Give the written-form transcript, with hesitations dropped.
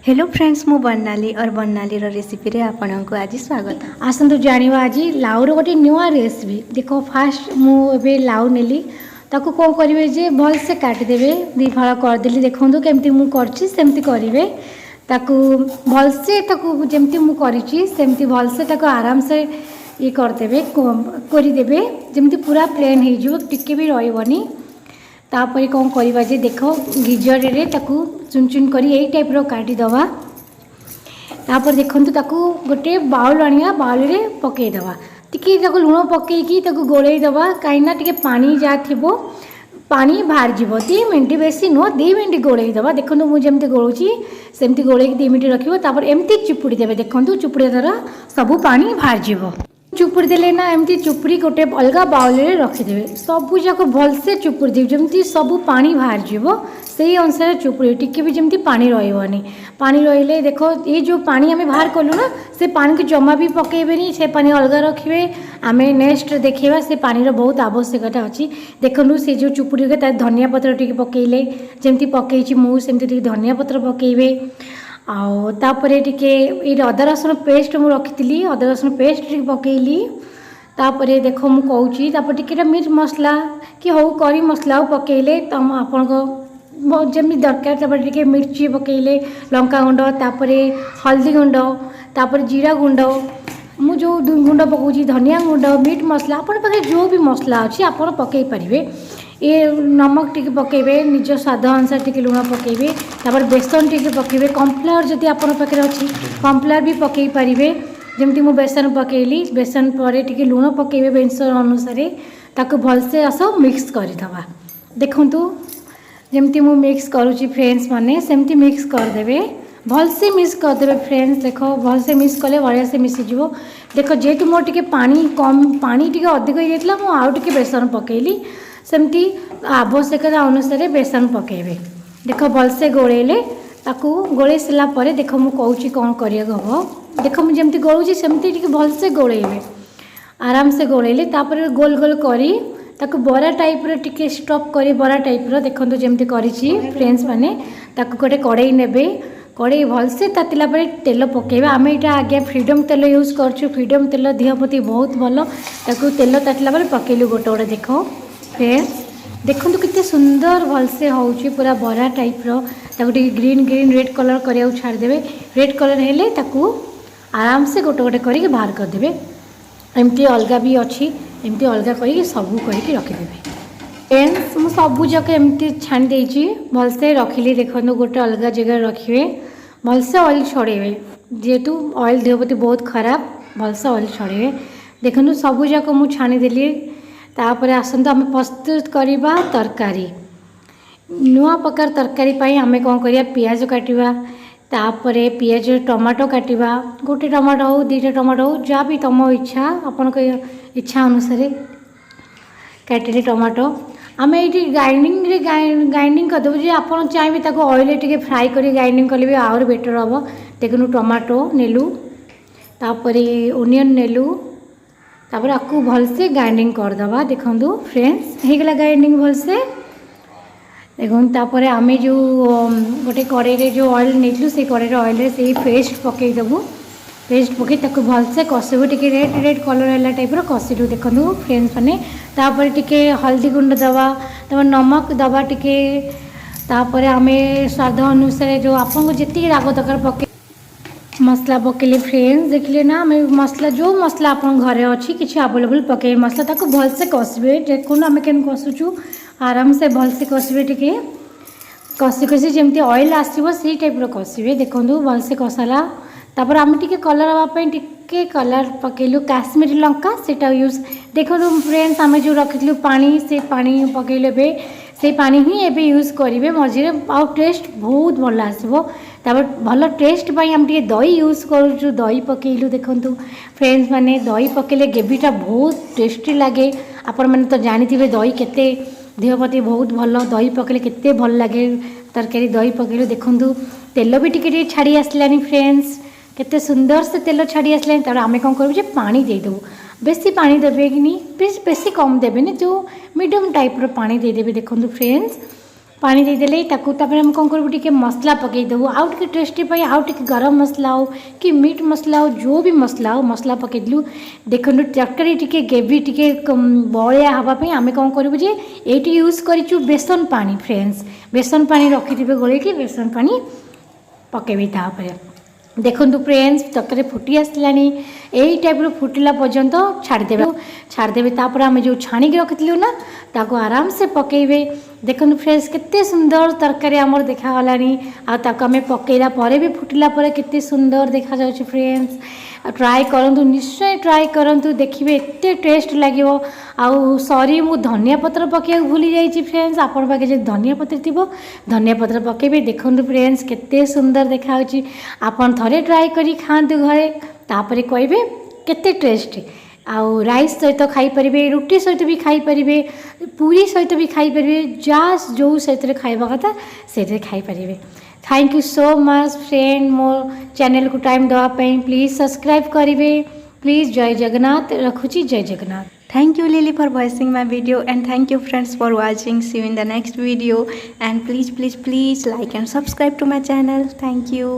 Hello friends मु बन्नाली और बन्नाली recipe रे आपन को आज स्वागत। आसतु जानिबा आज लाउर गोटे नुआ रेसिपी। देखो फास्ट मुझे लाउ नेली ताको कौन करेंगे जे भल से काटिदेवे दी फाड़ करदेली। देखो केमती मुझे करेंगे ताकू भल से जमती मुझे भल से आराम से ये करदेवे करदेवे जमती पूरा प्लेन हो टिके भी रही। तापर कौन करवा जे देख गिजर रे ताकू चुन चुन कर यही टाइप रो काटिदवा। तापर देखंतु ताकू गोटे बाउल आनिया बाउल रे पकई दवा टिके ताकू लुण पकईकी ताकू गोलई दवा कहीं टिके पानी जा थिबो पानी बाहर जीव 2 मिनट बेसी नुह 2 मिनट गोलई दवा। देखंतु मु जेमती गोलुची सेमती गोलई 2 मिनट रखिबो। तापर एमती चुपुड़ी देबे। देखंतु चुपुड़ी द्वारा सब पानी बाहर जीव। चुपुड़ी देले ना एमती चुपुड़ी गोटे अलग बाउल रे रखिदेवे। सबू जाक भलसे चुपुड़ी देव जमती सबू पानी बाहर जीव से अनुसार चुपुड़ी टिके भी जमती पानी रही। पानी रही देखो ये जो पानी आम बाहर कलु ना से पानी को जमा भी पकेबेनी से पानी अलग रखिए। आम नेक्स्ट देखा से पानी बहुत आवश्यकता अच्छी। देखो से जो चुपुड़ी के धनिया पत्र टिके पकेले जमती पकई मुझे धनिया पत्र पकेबे। आउे टिके अदा रसुण पेस्ट मुझे रखी अदा रसुण पेस्ट टिके पकेली। तापर देख मु कहूँ तापर टिके मिर्च मसला कि हो करी मसला पकेले तम आपण जमी दरकार। तापर टिके मिर्ची पकेले लंका गुंड तापर हल्दी गुंड तापर जीरा गुंड मु जो गुंड पकाउची धनिया गुंड मीट मसला आपण पाखे जो भी मसला अच्छी आपण पकई पारे। ये नमक टिके पकेबे निज स्वाद अनुसार टिके लुण पकेबे। तापर बेसन टिके पकेबे कॉर्नफ्लावर जदि आपण पाखे अच्छी कॉर्नफ्लावर भी पकई पारे। जमती मु बेसन पकेली बेसन पर टिके लुण पकेबे बेसन अनुसार ताको भलसे आस मिक्स करदवा। देखंतु जमती मु मिक्स करुची फ्रेंड्स माने सेमती मिक्स करदेवे भलसे मिक्स करदेवे। फ्रेंड्स देख भलसे मिक्स कले बढ़िया से मिसीज। देख जेहेतु मोर टिके पानी कम पानी टिके अधिक हो जाता मु आउ टिके बेसन पकेली सेमती आवश्यकता अनुसार बेसन पकेबे। देख भलसे गोलेले ताकू गोले सारा पर देख मु कहूँ कौन करिया हम। देख मुझे जमती गोलूची सेमती टिके भलसे गोलेबे आराम से गोलेले तापर गोल गोल करी ताकू बरा टाइप रो टिके स्टॉप करी बरा टाइप रो देखंतु जेमती करिछि फ्रेंड्स माने ताकू गोटे कड़ाई नेबे। कड़ाई भलसे तातिला पर तेल पकेबे। आम यहाँ आगे फ्रीडम तेल यूज करछु। फ्रीडम तेल देह प्रति बहुत भल। ताकू तेल तातिला पर पकेलु गोटे गोटे देख फ्रेंड्स देखंतु कितने सुंदर भलसे होउछि पूरा बरा टाइप रो। ताकू टिके ग्रीन ग्रीन रेड कलर करिया छाड़ देबे। रेड कलर हेले ताकू आराम से गोटे गोटे करिके बाहर कर देबे। एमती अलगा भी अच्छी एमती अलगा करी सबू करके रखिदेवे। फ्रेंड्स मु सबू जाक एमती छाणी देछि भलसे रखिली। देखो गोटे अलग जगह रखिए भलसे ऑयल छड़ेबे जेहेतु ऑयल देह प्रति बहुत खराब भलसे ऑयल छड़ेबे। देखो सबू जाक मु छाणी देली। तापर आसतु आम प्रस्तुत करवा तरकारी नुआ प्रकार तरकारी पाई आम कौन करिया पियाज काटिबा तापर पियाज टमाटो काटिबा गोटे टमाटो हो 2टा टमाटो हो जहाँ भी तुम इच्छा आपण इच्छा अनुसार काटिले टमाटो आम ये ग्राइंडिंग करदेव जे आप चाहिए ऑयल टे फ्राए कर ग्राइंडिंग कले भी आहुरी बेटर हम। देखु टमाटो नेलु तापर ओनियन नेलु तापर आपको भलसे ग्राइंडिंग करदवा। देखो फ्रेंड्स होगला ग्राइंडिंग भलसे देखो। तापर आम जो गोटे कड़े जो ऑयल नहीं से कड़े ऑयल से पेस्ट पकईदेबू। पेस्ट पकई ताको भलसे कषिबू टिके रेड रेड कलर है टाइप कषिलु। देखो फ्रेंड्स माने तापर टिके हल्दी गुंड दवा तापर नमक दवा टिके तापर आम स्वाद अनुसार जो आपको जी राग दरकार पके मसला पकेले। फ्रेंड्स देखिले ना आम मसला जो मसला आप घरे अच्छी किसी अवेलेबल पके मसला ताको भलसे कषिबे। देखो आम केन कषुचु आराम से भलसे कषिबे टिके कषि कषि जमती ऑयल आसो से टाइप कषिबे। देखो भलसे कषाला तापर आम टिके कलर हाँपाई टिके कलर पकेलु काश्मीरी लंका सेटा यूज। देखो फ्रेंड्स आम जो रखिलु पानी से पानी पकेले बे से पानी ही एबे यूज करेंगे मझे आउ टेस्ट बहुत भल आसो। तापर भल टेस्ट पाई आम टिके दही यूज करूँ दही पकेलु। देखंतु फ्रेंड्स माने दही पकेले ग्रेवीटा बहुत टेस्टी लगे। आपण माने तो जानिथिबे दही केते देह प्रति बहुत भल दही पकेले केते भल लगे तरकारी दही पकेलु। देखंतु तेल भी टिके छाड़ी आसलानी फ्रेंड्स केते सुंदर से तेल छाड़ी आसलानी। तापर आमे कौन करूँ पानी देदेबू बेसी पानी देवे कि नहीं बेसी कम देवे जो मीडियम टाइप रो पानी देदेवे। देखो फ्रेंड्स पानी देदेले तापर हम कौन करूँ टी मसला पकईदेबू आउ टे टेस्टी आउ टे गरम मसला हो कि मीट मसला हो जो भी मसला हो मसला पकईदेलु देखो तरकारी टी ग्रेवी टी बलिया हाँपाई आम कौन करूँ जे ये यूज करूँ बेसन पानी फ्रेंड्स बेसन पानी रखी गोल बेसन पानी पकेबी तापर देखो फ्रेंड्स तरकारी फुटी आसलानी यही टाइप फुटिला पर्यंत छाड़देवे तापर आम जो छाणी रखी ना ताको आराम से पकेबे देखो फ्रेंड्स केते सुंदर तरकारी आमर देखागलानी आम पकेला पर भी फुटिला केते सुंदर देखा जाउछि फ्रेंड्स ट्राए करंतु निश्चय ट्राए करंतु देखिए एते टेस्ट लगे आउ सॉरी मु धनिया पत्र पकेया भूली जाइए फ्रेंड्स आपण पाखे जो धनिया पत्र थी धनिया पत्र पकेबे देखो फ्रेंड्स केते सुंदर देखा आपण थरे ट्राए करी खातु घरे तापर कहबे केते टेस्ट आउ राइस सहित खाईपारे रुटी सहित भी खाईपारे पूरी सहित भी खाईपारे जास जो से खाइबा कथा से खाईपारे thank you so much friend मो चैनल को टाइम देवाई प्लीज सब्सक्राइब करेंगे प्लीज जय जगन्नाथ रखुची जय Jagannath Thank you Lily for watching my video and thank you friends for watching. See you in the next video and please like and subscribe to my channel. Thank you.